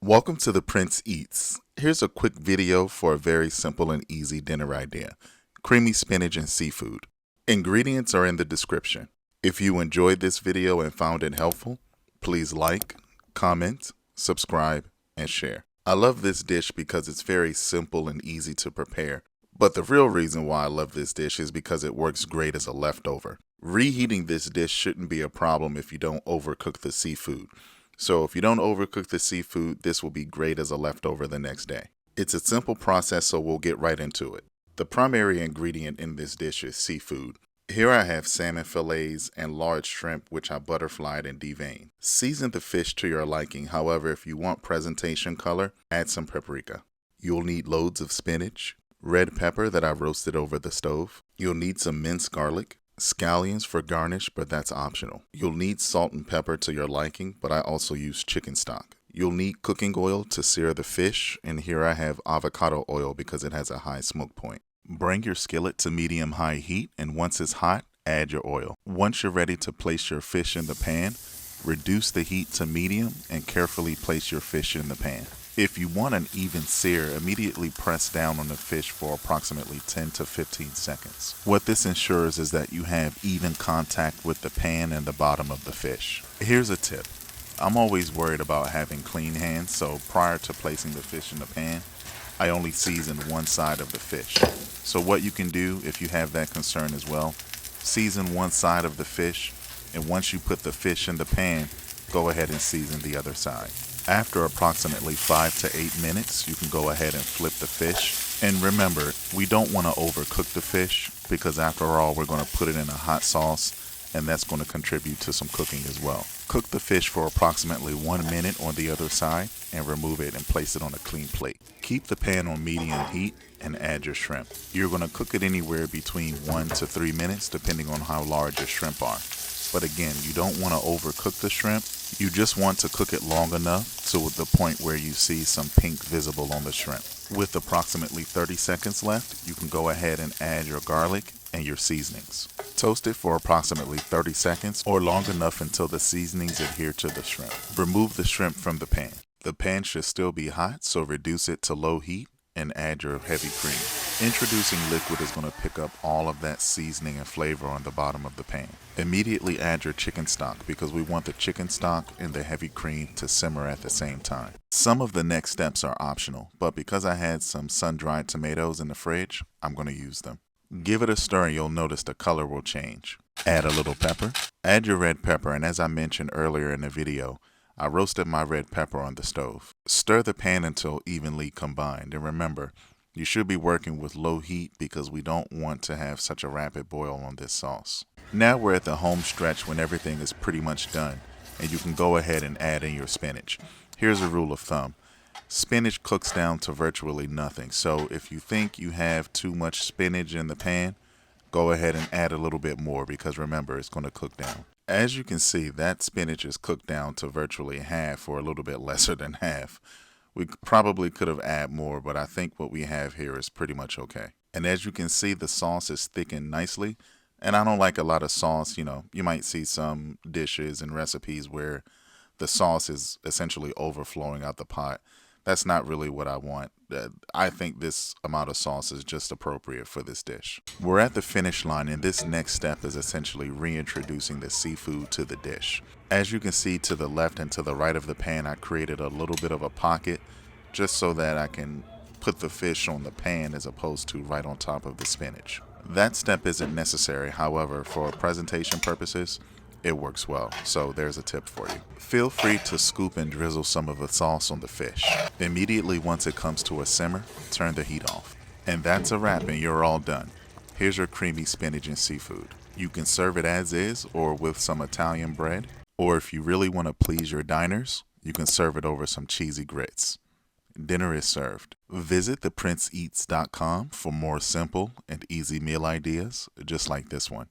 Welcome to the Prince Eats. Here's a quick video for a very simple and easy dinner idea. Creamy spinach and seafood. Ingredients are in the description. If you enjoyed this video and found it helpful, please like, comment, subscribe, and share. I love this dish because it's very simple and easy to prepare. But the real reason why I love this dish is because it works great as a leftover. Reheating this dish shouldn't be a problem if you don't overcook the seafood. So if you don't overcook the seafood, this will be great as a leftover the next day. It's a simple process, so we'll get right into it. The primary ingredient in this dish is seafood. Here I have salmon fillets and large shrimp, which I butterflied and deveined. Season the fish to your liking. However, if you want presentation color, add some paprika. You'll need loads of spinach, red pepper that I roasted over the stove. You'll need some minced garlic, scallions for garnish, but that's optional. You'll need salt and pepper to your liking, but I also use chicken stock. You'll need cooking oil to sear the fish, and here I have avocado oil because it has a high smoke point. Bring your skillet to medium-high heat, and once it's hot, add your oil. Once you're ready to place your fish in the pan, reduce the heat to medium and carefully place your fish in the pan. If you want an even sear, immediately press down on the fish for approximately 10 to 15 seconds. What this ensures is that you have even contact with the pan and the bottom of the fish. Here's a tip. I'm always worried about having clean hands, so prior to placing the fish in the pan, I only season one side of the fish. So what you can do if you have that concern as well, season one side of the fish, and once you put the fish in the pan, go ahead and season the other side. After approximately 5 to 8 minutes, you can go ahead and flip the fish. And remember, we don't want to overcook the fish because after all, we're going to put it in a hot sauce and that's going to contribute to some cooking as well. Cook the fish for approximately 1 minute on the other side and remove it and place it on a clean plate. Keep the pan on medium heat and add your shrimp. You're going to cook it anywhere between 1 to 3 minutes depending on how large your shrimp are. But again, you don't want to overcook the shrimp. You just want to cook it long enough to the point where you see some pink visible on the shrimp. With approximately 30 seconds left, you can go ahead and add your garlic and your seasonings. Toast it for approximately 30 seconds or long enough until the seasonings adhere to the shrimp. Remove the shrimp from the pan. The pan should still be hot, so reduce it to low heat and add your heavy cream. Introducing liquid is going to pick up all of that seasoning and flavor on the bottom of the pan. Immediately add your chicken stock because we want the chicken stock and the heavy cream to simmer at the same time. Some of the next steps are optional, but because I had some sun-dried tomatoes in the fridge, I'm going to use them. Give it a stir and you'll notice the color will change. Add a little pepper. Add your red pepper, and as I mentioned earlier in the video, I roasted my red pepper on the stove. Stir the pan until evenly combined, and remember, you should be working with low heat because we don't want to have such a rapid boil on this sauce. Now we're at the home stretch when everything is pretty much done, and you can go ahead and add in your spinach. Here's a rule of thumb. Spinach cooks down to virtually nothing, so if you think you have too much spinach in the pan, go ahead and add a little bit more because remember, it's going to cook down. As you can see, that spinach is cooked down to virtually half or a little bit lesser than half. We probably could have added more, but I think what we have here is pretty much okay. And as you can see, the sauce is thickened nicely. And I don't like a lot of sauce. You might see some dishes and recipes where the sauce is essentially overflowing out the pot. That's not really what I want. I think this amount of sauce is just appropriate for this dish. We're at the finish line, and this next step is essentially reintroducing the seafood to the dish. As you can see to the left and to the right of the pan, I created a little bit of a pocket just so that I can put the fish on the pan as opposed to right on top of the spinach. That step isn't necessary, however, for presentation purposes, it works well, so there's a tip for you. Feel free to scoop and drizzle some of the sauce on the fish. Immediately once it comes to a simmer, turn the heat off. And that's a wrap and you're all done. Here's your creamy spinach and seafood. You can serve it as is or with some Italian bread, or if you really want to please your diners, you can serve it over some cheesy grits. Dinner is served. Visit theprinceeats.com for more simple and easy meal ideas just like this one.